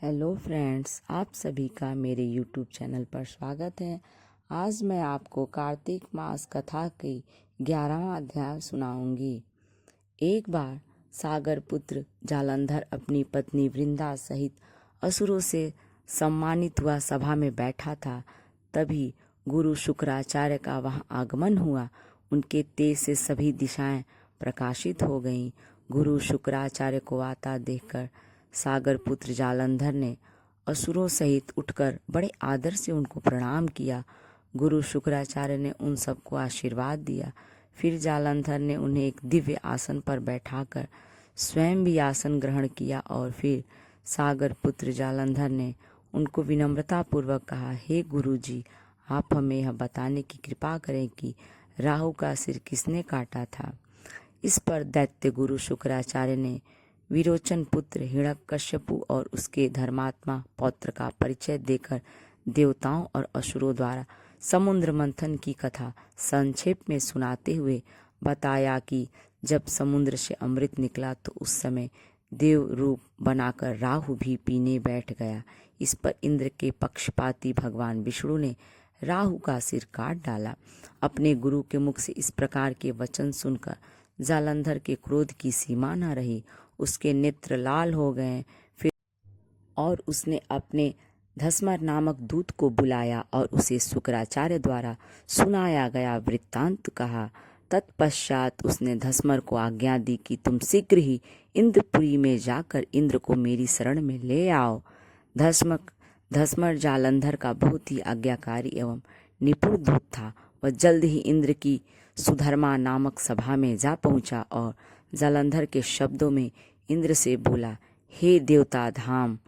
Hello friends, आप सभी का मेरे यूट्यूब चैनल पर स्वागत है। आज मैं आपको कार्तिक मास कथा की 11वां अध्याय सुनाऊंगी। एक बार सागर पुत्र जालंधर अपनी पत्नी वृंदा सहित असुरों से सम्मानित हुआ सभा में बैठा था। तभी गुरु शुक्राचार्य का वहां आगमन हुआ। उनके तेज से सभी दिशाएं प्रकाशित हो गईं। गुरु शुक्राचार्य को आता देखकर सागर पुत्र जालंधर ने असुरों सहित उठकर बड़े आदर से उनको प्रणाम किया। गुरु शुक्राचार्य ने उन सबको आशीर्वाद दिया। फिर जालंधर ने उन्हें एक दिव्य आसन पर बैठाकर स्वयं भी आसन ग्रहण किया और फिर सागर पुत्र जालंधर ने उनको विनम्रता पूर्वक कहा, हे गुरु जी, आप हमें यह बताने की कृपा करें कि राहु का सिर किसने काटा था। इस पर दैत्य गुरु शुक्राचार्य ने विरोचन पुत्र हिरण्यकश्यपु और उसके धर्मात्मा पौत्र का परिचय देकर देवताओं और असुरों द्वारा समुद्र मंथन की कथा संक्षेप में सुनाते हुए बताया कि जब समुद्र से अमृत निकला तो उस समय देव रूप बनाकर राहु भी पीने बैठ गया। इस पर इंद्र के पक्षपाती भगवान विष्णु ने राहु का सिर काट डाला। अपने गुरु के मुख से इस प्रकार के वचन सुनकर जालंधर के क्रोध की सीमा न रही। उसके नेत्र लाल हो गए। फिर और उसने अपने धस्मर नामक दूत को बुलाया और उसे शुक्राचार्य द्वारा सुनाया गया वृत्तांत कहा। तत्पश्चात उसने धस्मर को आज्ञा दी कि तुम शीघ्र ही इंद्रपुरी में जाकर इंद्र को मेरी शरण में ले आओ। धस्मर जालंधर का बहुत ही आज्ञाकारी एवं निपुण दूत था। वह जल्द ही इंद्र की सुधर्मा नामक सभा में जा पहुंचा और जालंधर के शब्दों में इंद्र से बोला, हे देवता धाम,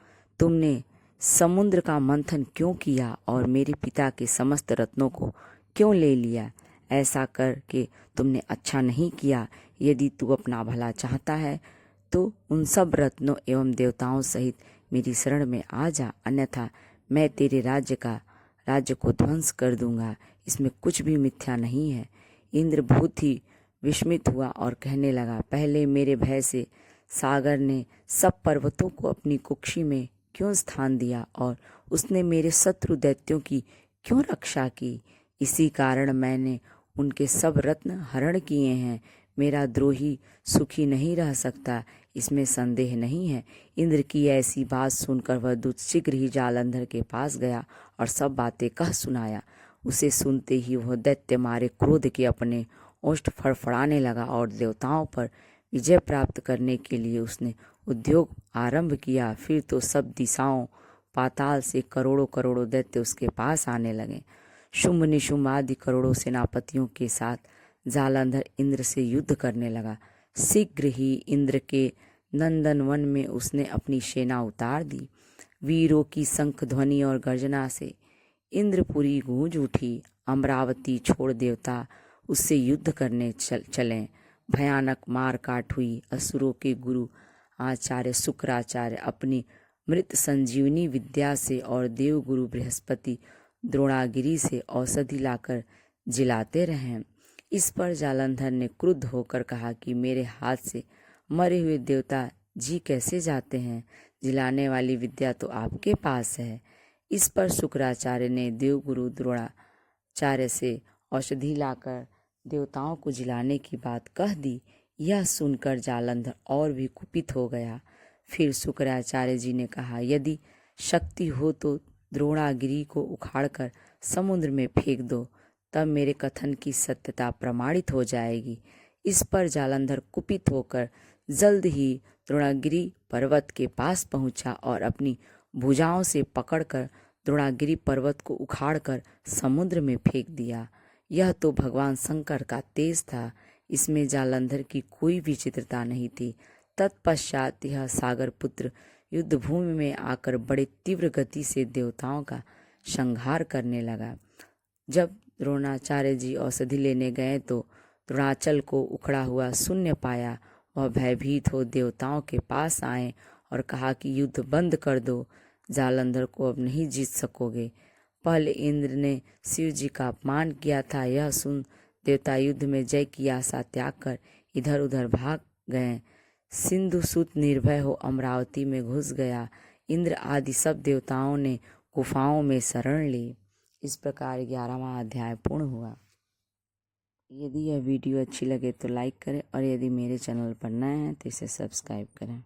तुमने समुद्र का मंथन क्यों किया और मेरे पिता के समस्त रत्नों को क्यों ले लिया? ऐसा करके तुमने अच्छा नहीं किया। यदि तू अपना भला चाहता है तो उन सब रत्नों एवं देवताओं सहित मेरी शरण में आ जा, अन्यथा मैं तेरे राज्य को ध्वंस कर दूंगा। इसमें कुछ भी मिथ्या नहीं है। इंद्र बहुत ही विस्मित हुआ और कहने लगा, पहले मेरे भय से सागर ने सब पर्वतों को अपनी कुक्षी में क्यों स्थान दिया और उसने मेरे शत्रु दैत्यों की क्यों रक्षा की? इसी कारण मैंने उनके सब रत्न हरण किए हैं। मेरा द्रोही सुखी नहीं रह सकता, इसमें संदेह नहीं है। इंद्र की ऐसी बात सुनकर वह दूत शीघ्र ही जालंधर के पास गया और सब बातें कह सुनाया। उसे सुनते ही वह दैत्य मारे क्रोध के अपने ओष्ठ फड़फड़ाने लगा और देवताओं पर विजय प्राप्त करने के लिए उसने उद्योग आरंभ किया। फिर तो सब दिशाओं पाताल से करोड़ों करोड़ों दैत्य उसके पास आने लगे। शुंभ निशुंभ आदि करोड़ों सेनापतियों के साथ जालंधर इंद्र से युद्ध करने लगा। शीघ्र ही इंद्र के नंदन वन में उसने अपनी सेना उतार दी। वीरों की शंख ध्वनि और गर्जना से इंद्रपुरी गूंज उठी। अमरावती छोड़ देवता उससे युद्ध करने चले। भयानक मार काट हुई। असुरों के गुरु आचार्य शुक्राचार्य अपनी मृत संजीवनी विद्या से और देवगुरु बृहस्पति द्रोणागिरी से औषधि लाकर जिलाते रहे। इस पर जालंधर ने क्रुद्ध होकर कहा कि मेरे हाथ से मरे हुए देवता जी कैसे जाते हैं? जिलाने वाली विद्या तो आपके पास है। इस पर शुक्राचार्य ने देवगुरु द्रोणाचार्य से औषधि लाकर देवताओं को जिलाने की बात कह दी। यह सुनकर जालंधर और भी कुपित हो गया। फिर शुक्राचार्य जी ने कहा, यदि शक्ति हो तो द्रोणागिरी को उखाड़कर समुद्र में फेंक दो, तब मेरे कथन की सत्यता प्रमाणित हो जाएगी। इस पर जालंधर कुपित होकर जल्द ही द्रोणागिरी पर्वत के पास पहुंचा और अपनी भुजाओं से पकड़कर द्रोणागिरी पर्वत को उखाड़कर समुद्र में फेंक दिया। यह तो भगवान शंकर का तेज था। इसमें जालंधर की कोई विचित्रता नहीं थी। तत्पश्चात यह सागर पुत्र युद्ध भूमि में आकर बड़े तीव्र गति से देवताओं का संहार करने लगा। जब द्रोणाचार्य जी औषधि लेने गए तो द्रोणाचल को उखड़ा हुआ शून्य पाया। वह भयभीत हो देवताओं के पास आए और कहा कि युद्ध बंद कर दो, जालंधर को अब नहीं जीत सकोगे। पहले इंद्र ने शिव जी का अपमान किया था। यह सुन देवता युद्ध में जय की आशा त्याग कर इधर उधर भाग गए। सिंधु सुत निर्भय हो अमरावती में घुस गया। इंद्र आदि सब देवताओं ने गुफाओं में शरण ली। इस प्रकार 11वां अध्याय पूर्ण हुआ। यदि यह वीडियो अच्छी लगे तो लाइक करें और यदि मेरे चैनल पर नए हैं तो इसे सब्सक्राइब करें।